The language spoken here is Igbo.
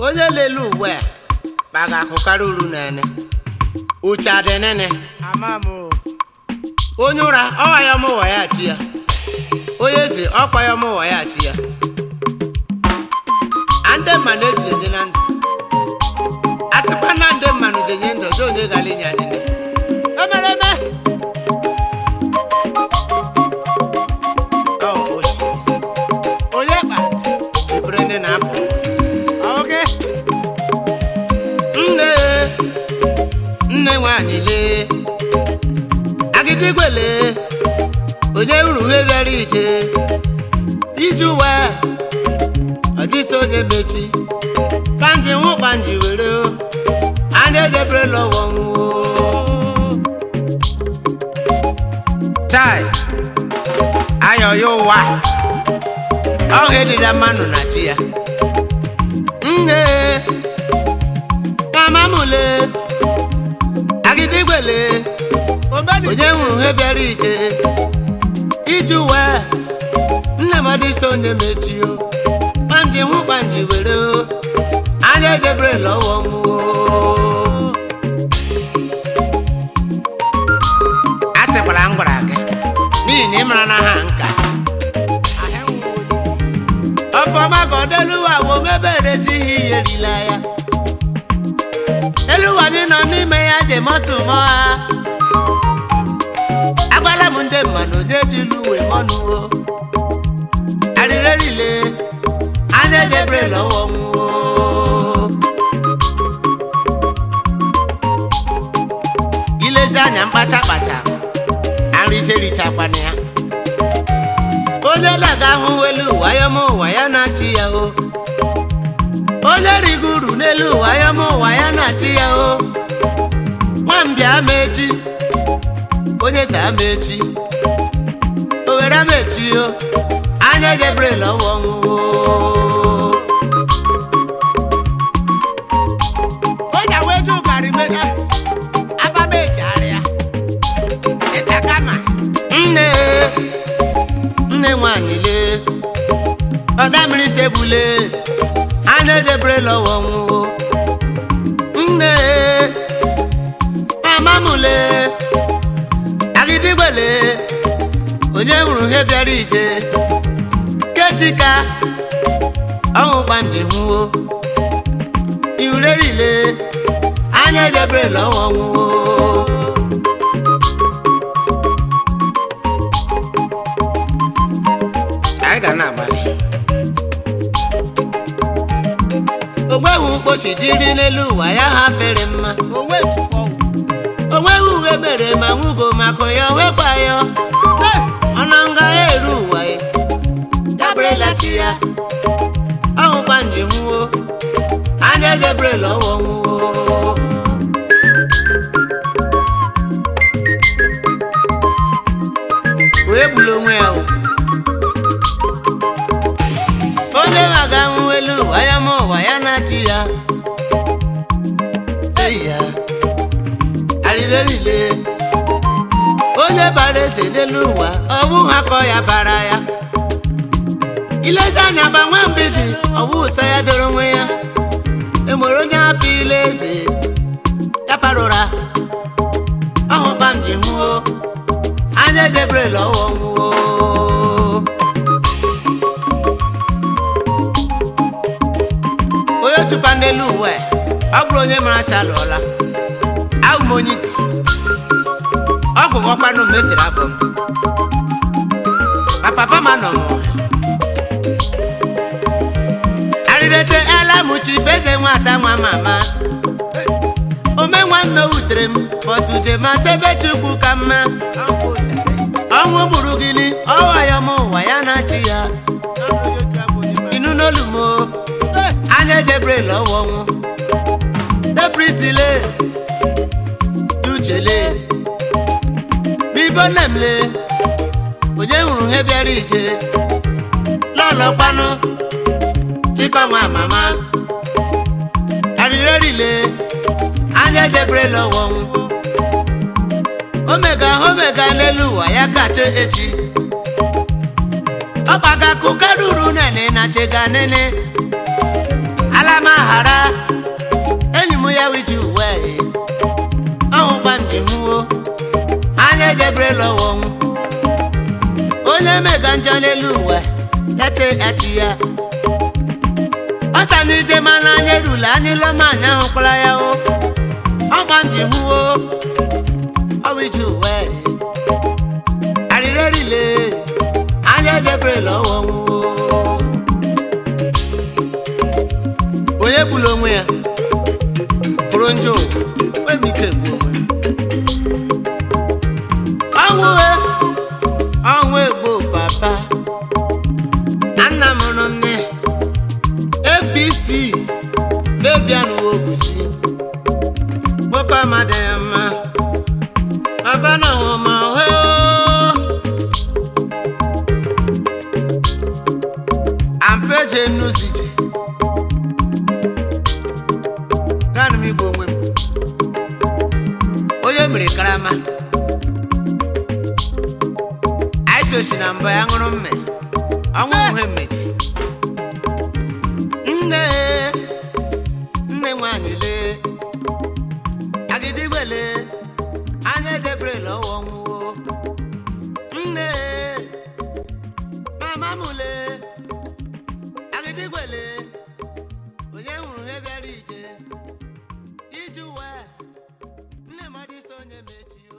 onye lelu uwe baga akụkarị uru nene uche adị nene amamo onye ụra ọwa ya mụwa ya chi ya onye eze ọkwa ya mụwa ya chi ya ande mmanụ ejide na ndụ asịkwa na ndị mmanụ jenye ndụ ọzọ onye gara inye nene emeleme onye kpa ebere ndị na-apụ oge nne nwanyị lee agịdịgwele onye uru uwe bịara ije ụwa ọ dịsị onye mechi kpanji nwụ kpanji were anya ejebere lọwọ nwụọ chai ayọ ya ụwa ọhụ edida mmanụ na chi ya nne mama mụle agịdịgwele onye nwụrụ ihe bịara ije ụwa nne m dịsị onye mechi o kpanji nwụ kpanji were o anya ejebere lọwọ nwụọ a sịkwara m gwara gị n'ihi na ị mara na ha nka ọfọma ka ọdeluwa wo mebere chi ihe iyerila ya eluwa dị nọ n'ime ya je mọsụmọ ha agbala m ndị mmanụ onye jilu uwe mọnụwo arịrerile anya ejebere lọwọ nwụọ ilezi anya mkpacha kpacha aricherichakwana ya onye daga ahụ elu ụwa ya ma ụwa ya na-achị ya o onye riguru n'elu ụwa ya ma ụwa ya na-achị ya o nwambịa ama echi onye si ama echi o were ama echi o anya ejebere lọwọ nwụọ onye wee ju gari mega abameji arịa ịsakama nne nwanyị lee ọda mmiri sebule anya ejebere lọwọ nwụọ nne mama mụle agịdịgbele onye hụrụ ihe bịara kechika ọhụ gbamji nwụọ ihurerile anya ejebere lọwọ nwụọ anyị ga na-agbalị onweghị mkpochi dịrị n'elu ụwa ya ha fere mma onwe tukọ onweghị uwe mere ma nwugo maka ya wekwa ya ọnụ nga eru ụwa ya daberela chi ya ọhụkwa nji nwụọ anya ejebere lọwọ nwụọ wee gbula onwe ya onye maga nwụ elu ụwa ya ma ụwa ya na-achị ya eyi ya arịrerile onye bara eze n'elu ụwa ọ bụ ha kọ ya bara ya ilezi anya gbanwe mgbidi ọ bụ ụsa ya doro onwe ya enwere onye hapụ ile eze ya para ụra ọhụkpa m ji nwụọ anya ejebere lọwọ nwụọ onye tụkwa n'elu uwe ọ bụrụ onye mara shalụọla ahụ m onye ike ọ gwụgọkwanụ m esiri abụ m ma papa ma nọ m arịreche ala mụchi feze nwata nwa mama ome nwanne wutere m pọtuje ma sebe chukwu ka mma ọnwụ gburu gịnị ọwa ya ma ụwa ya na-achị ya inu n'olu m anya ejebere lọwọ nwụ deprisile duchele mibonemle onye hụrụ ihe bịara lọlọkwanụ chịkọnwa mama arịrerile anya ejebere lọwọ nwụ omega n'elu ụwa ya kacha echi ọkpaga kụkaruru nene na chega nene ala mahara enyi m ya wiji uwe ọhụ gbam ji nwuo anya jebre lọwọ onye mega njọ n'elu ụwa ete echi ya ọsa n'ije mana anya erula anyị lọma anya hụkwara ya o ọgbam ji nwuo ọwiji uwe arịrịrịle anya jebre lọwọ onye gburu onwe ya bụrụ njọ wemike gbuo onwe ọnwụ egbo papa anna mụrụ nne APC Fabian Ogusi nwoke amadịghị mma papa na nwụma ampeje nnuziji ganụ m igbo onwe m onye mere karama aisosi na mbọ ya ṅụrụ mme ọnwụ uhe mmeje nne nwanyị lee agịdịgbele anya edebrela ọwọ nwụo nne mama m lee agịdịgbele onye hụrụ ihe bịara ije uwe nne mmadụ isi onye mechio